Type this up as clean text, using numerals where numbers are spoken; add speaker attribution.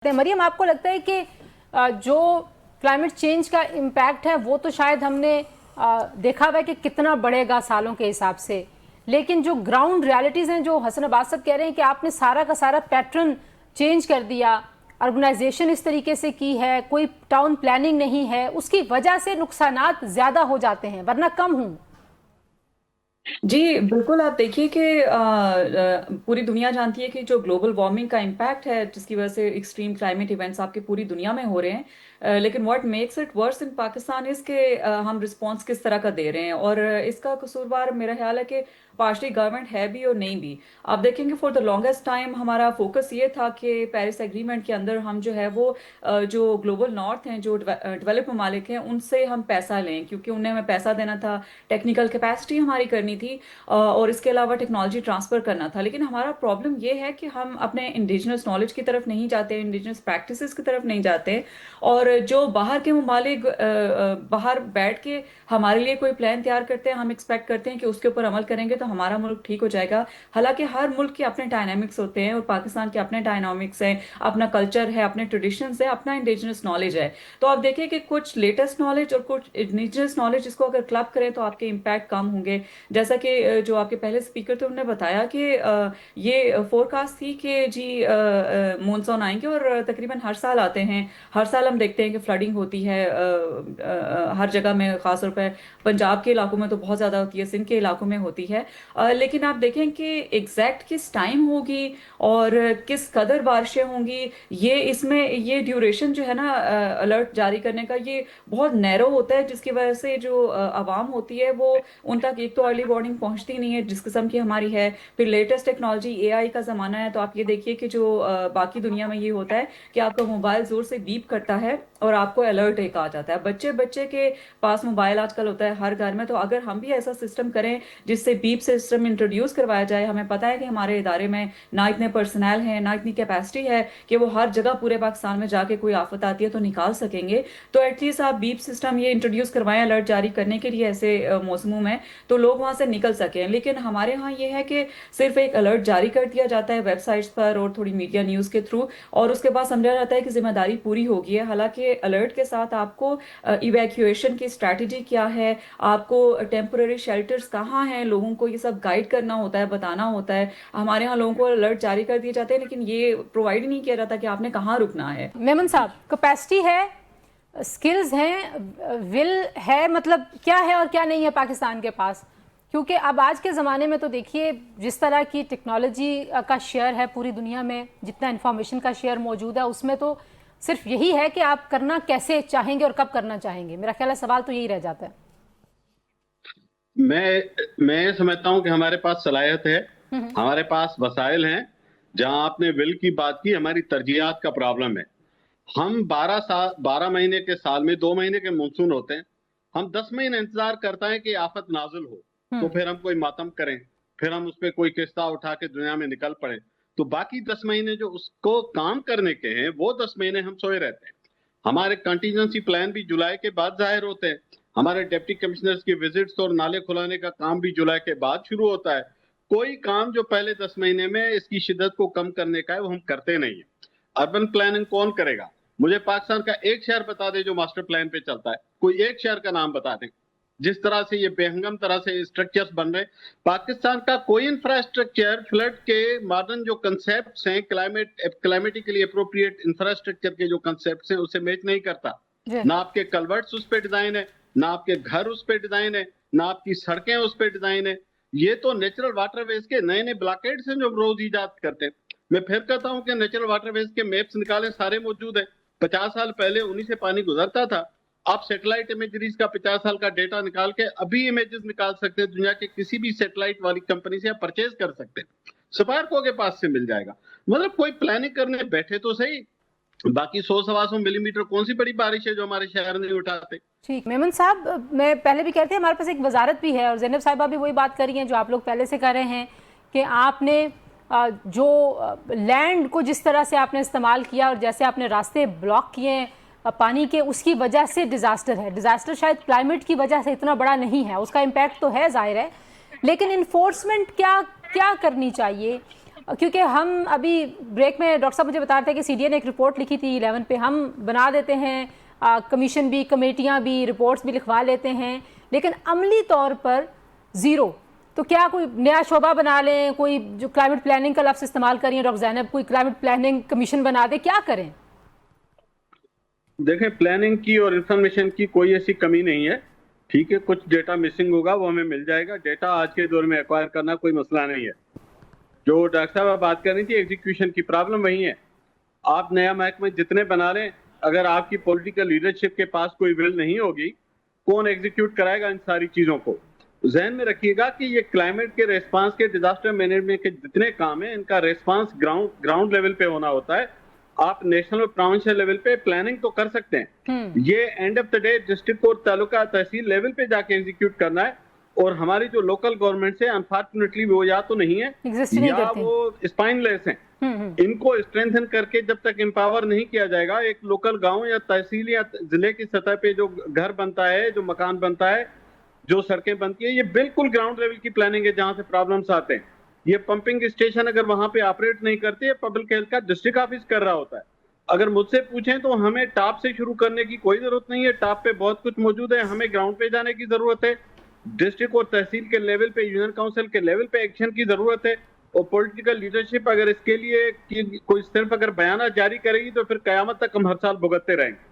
Speaker 1: मरियम, आपको लगता है कि जो क्लाइमेट चेंज का इम्पैक्ट है वो तो शायद हमने देखा हुआ है कि कितना बढ़ेगा सालों के हिसाब से, लेकिन जो ग्राउंड रियलिटीज़ हैं, जो हसन अब्बास साहब कह रहे हैं कि आपने सारा का सारा पैटर्न चेंज कर दिया, ऑर्गेनाइजेशन इस तरीके से की है, कोई टाउन प्लानिंग नहीं है, उसकी वजह से नुकसानात ज़्यादा हो जाते हैं वरना कम हों।
Speaker 2: जी बिल्कुल। आप देखिए कि पूरी दुनिया जानती है कि जो ग्लोबल वार्मिंग का इम्पैक्ट है, जिसकी वजह से एक्सट्रीम क्लाइमेट इवेंट्स आपकी पूरी दुनिया में हो रहे हैं, लेकिन what makes it worse in Pakistan is के हम रिस्पांस किस तरह का दे रहे हैं। और इसका कसूरवार मेरा ख्याल है कि पार्शली गवर्नमेंट है भी और नहीं भी। आप देखेंगे फॉर द लॉन्गेस्ट टाइम हमारा फोकस ये था कि पेरिस एग्रीमेंट के अंदर हम जो है वो जो ग्लोबल नॉर्थ हैं, जो डेवलप ममालिक हैं, उनसे हम पैसा लें, क्योंकि उन्हें हमें पैसा देना था, टेक्निकल कैपेसिटी हमारी करनी थी और इसके अलावा टेक्नोलॉजी ट्रांसफर करना था। लेकिन हमारा प्रॉब्लम ये है कि हम अपने इंडिजिनस नॉलेज की तरफ नहीं जाते, इंडिजिनस प्रैक्टिसेस की तरफ नहीं जाते, और जो बाहर के ममालिक बाहर बैठ के हमारे लिए कोई प्लान तैयार करते हैं, हम एक्सपेक्ट करते हैं कि उसके ऊपर अमल करेंगे तो हमारा मुल्क ठीक हो जाएगा। हालांकि हर मुल्क के अपने डायनामिक्स होते हैं और पाकिस्तान के अपने डायनामिक्स हैं, अपना कल्चर है, अपने ट्रेडिशंस है, अपना इंडिजिनस नॉलेज है। तो आप देखिए कि कुछ लेटेस्ट नॉलेज और कुछ इंडिजिनस नॉलेज इसको अगर क्लब करें तो आपके इम्पैक्ट कम होंगे। जैसा कि जो आपके पहले स्पीकर थे उन्होंने बताया कि ये फोरकास्ट थी कि जी मानसून आएंगे, और तकरीबन हर साल आते हैं। हर साल हम देखते हैं कि फ्लडिंग होती है हर जगह में, खासतौर पर पंजाब के इलाकों में तो बहुत ज़्यादा होती है, सिंध के इलाकों में होती है। लेकिन आप देखें कि एग्जैक्ट किस टाइम होगी और किस कदर बारिशें होंगी, ये इसमें ये ड्यूरेशन जो है ना अलर्ट जारी करने का, ये बहुत नैरो होता है, जिसकी वजह से जो आवाम होती है वो उन तक एक तो अर्ली वार्निंग पहुंचती नहीं है जिस किस्म की हमारी है। फिर लेटेस्ट टेक्नोलॉजी एआई का ज़माना है, तो आप ये देखिए कि जो बाकी दुनिया में ये होता है कि आपका मोबाइल ज़ोर से बीप करता है और आपको अलर्ट एक आ जाता है। बच्चे बच्चे के पास मोबाइल आजकल होता है हर घर में, तो अगर हम भी ऐसा सिस्टम करें जिससे बीप सिस्टम इंट्रोड्यूस करवाया जाए, हमें पता है कि हमारे इदारे में ना इतने पर्सनल हैं, ना इतनी कैपेसिटी है कि वो हर जगह पूरे पाकिस्तान में जाके कोई आफत आती है तो निकाल सकेंगे, तो एटलीस्ट आप बीप सिस्टम ये इंट्रोड्यूस करवाएं अलर्ट जारी करने के लिए ऐसे मौसमों में, तो लोग वहां से निकल सकें। लेकिन हमारे यहाँ ये है कि सिर्फ एक अलर्ट जारी कर दिया जाता है वेबसाइट्स पर और थोड़ी मीडिया न्यूज़ के थ्रू, और उसके बाद समझा जाता है कि जिम्मेदारी पूरी हो गई है। हालांकि अलर्ट के साथ आपको इवैक्यूएशन की स्ट्रैटेजी क्या है, आपको टेम्पोररी शेल्टर्स कहाँ हैं, लोगों को ये सब गाइड करना होता है, बताना होता है। हमारे यहाँ लोगों को अलर्ट जारी कर दिए जाते हैं, लेकिन ये प्रोवाइड नहीं किया जाता कि आपने कहाँ रुकना है।
Speaker 1: मेमन साहब, कैपेसिटी है, स्किल्स हैं, विल है, मतलब क्या है और क्या नहीं है पाकिस्तान के पास? क्योंकि अब आज के ज़माने में तो देखिए जिस तरह की टेक्नोलॉजी का शेयर है पूरी दुनिया में, जितना इंफॉर्मेशन का शेयर मौजूद है, उसमें तो सिर्फ यही है कि आप करना कैसे चाहेंगे और कब करना चाहेंगे। मेरा ख्याल है सवाल तो यही रह जाता है।
Speaker 3: मैं समझता हूं कि हमारे पास सलाहियत है, हमारे पास वसाइल हैं। जहां आपने विल की बात की, हमारी तरजीहात का प्रॉब्लम है। हम 12 महीने के साल में 2 महीने के मानसून होते हैं, हम 10 महीने इंतजार करते हैं कि आफत नाजुल हो तो फिर हम कोई मातम करें, फिर हम उस पर कोई किस्सा उठा के दुनिया में निकल पड़े। तो बाकी 10 महीने जो उसको काम करने के हैं, वो 10 महीने हम सोए रहते हैं। हमारे कंटीजेंसी प्लान भी जुलाई के बाद जाहिर होते हैं। हमारे डिप्टी कमिश्नर्स की विजिट्स और नाले खुलाने का काम भी जुलाई के बाद शुरू होता है। कोई काम जो पहले 10 महीने में इसकी शिद्दत को कम करने का है वो हम करते नहीं है। अर्बन प्लानिंग कौन करेगा? मुझे पाकिस्तान का एक शहर बता दे जो मास्टर प्लान पे चलता है, कोई एक शहर का नाम बता दें। जिस तरह से ये बेहंगम तरह से स्ट्रक्चर्स बन रहे, पाकिस्तान का कोई इंफ्रास्ट्रक्चर फ्लड के मॉडर्न जो कंसेप्ट हैं, क्लाइमेटिकली अप्रोप्रिएट इंफ्रास्ट्रक्चर के जो कंसेप्ट हैं उसे मैच नहीं करता। ना आपके कलवर्ट्स उस पर डिजाइन है, ना आपके घर उस पर डिजाइन है, ना आपकी सड़कें उस पर डिजाइन है। ये तो नेचुरल वाटरवेज के नए नए ब्लॉकेड्स हैं जो रोज ईजाद करते हैं। मैं फिर कहता हूं कि नेचुरल वाटरवेज के मैप्स निकाले, सारे मौजूद है। 50 साल पहले उन्हीं से पानी गुजरता था। आप सैटेलाइट इमेजरीज का 50 साल का डेटा निकाल के अभी इमेजेस निकाल सकते हैं, दुनिया के किसी भी सैटेलाइट वाली कंपनी से आप परचेज कर सकते हैं, स्पार्को के पास से मिल जाएगा। मतलब कोई प्लानिंग करने बैठे तो सही। बाकी 100-125 मिलीमीटर कौन सी बड़ी बारिश है जो हमारे शहर नहीं उठाते।
Speaker 1: ठीक, मेमन साहब, मैं पहले भी कहते हैं हमारे पास एक वजारत भी है, और जैनब साहिबा भी वही बात कर रही हैं जो आप लोग पहले से कर रहे हैं कि आपने जो लैंड को जिस तरह से आपने इस्तेमाल किया और जैसे आपने रास्ते ब्लॉक किए पानी के, उसकी वजह से डिज़ास्टर है। डिज़ास्टर शायद क्लाइमेट की वजह से इतना बड़ा नहीं है, उसका इम्पैक्ट तो है जाहिर है, लेकिन इन्फोर्समेंट क्या क्या करनी चाहिए? क्योंकि हम अभी ब्रेक में डॉक्टर साहब मुझे बता रहे थे कि सीडीए ने एक रिपोर्ट लिखी थी 11 पे, हम बना देते हैं कमीशन भी, कमेटियां भी, रिपोर्ट्स भी लिखवा लेते हैं, लेकिन अमली तौर पर ज़ीरो। तो क्या कोई नया शोबा बना लें, कोई जो क्लाइमेट प्लानिंग का लफ्ज़ इस्तेमाल करिए डॉक्टर ज़ैनब, कोई क्लाइमेट प्लानिंग कमीशन बना दे, क्या करें?
Speaker 3: देखें, प्लानिंग की और इंफॉर्मेशन की कोई ऐसी कमी नहीं है। ठीक है, कुछ डेटा मिसिंग होगा, वो हमें मिल जाएगा। डेटा आज के दौर में एक्वायर करना कोई मसला नहीं है। जो डॉक्टर साहब आप बात कर रही थी एग्जीक्यूशन की, प्रॉब्लम वही है। आप नया महकमा जितने बना लें, अगर आपकी पॉलिटिकल लीडरशिप के पास कोई विल नहीं होगी, कौन एग्जीक्यूट कराएगा इन सारी चीजों को? जहन में रखिएगा कि ये क्लाइमेट के रेस्पॉन्स के, डिजास्टर मैनेजमेंट के जितने काम है, इनका रेस्पॉन्स ग्राउंड लेवल पे होना होता है। आप नेशनल और प्रोविंशियल लेवल पे प्लानिंग तो कर सकते हैं, ये end of the day district और तालुका तहसील लेवल पे जाके एग्जीक्यूट करना है। और हमारी जो लोकल गवर्नमेंट है, अनफॉर्चुनेटली वो या तो नहीं है या वो स्पाइनलेस हैं। इनको स्ट्रेंथन करके जब तक एम्पावर नहीं किया जाएगा, एक लोकल गांव या तहसील या जिले की सतह पे जो घर बनता है, जो मकान बनता है, जो सड़कें बनती है, ये बिल्कुल ग्राउंड लेवल की प्लानिंग है जहां से प्रॉब्लम्स आते हैं। ये पंपिंग स्टेशन अगर वहां पे ऑपरेट नहीं करते है, पब्लिक हेल्थ का डिस्ट्रिक्ट ऑफिस कर रहा होता है। अगर मुझसे पूछें तो हमें टॉप से शुरू करने की कोई जरूरत नहीं है। टॉप पे बहुत कुछ मौजूद है, हमें ग्राउंड पे जाने की जरूरत है। डिस्ट्रिक्ट और तहसील के लेवल पे, यूनियन काउंसिल के लेवल पे एक्शन की जरूरत है। और पॉलिटिकल लीडरशिप अगर इसके लिए कोई सिर्फ अगर बयाना जारी करेगी तो फिर कयामत तक हम हर साल भुगतते रहेंगे।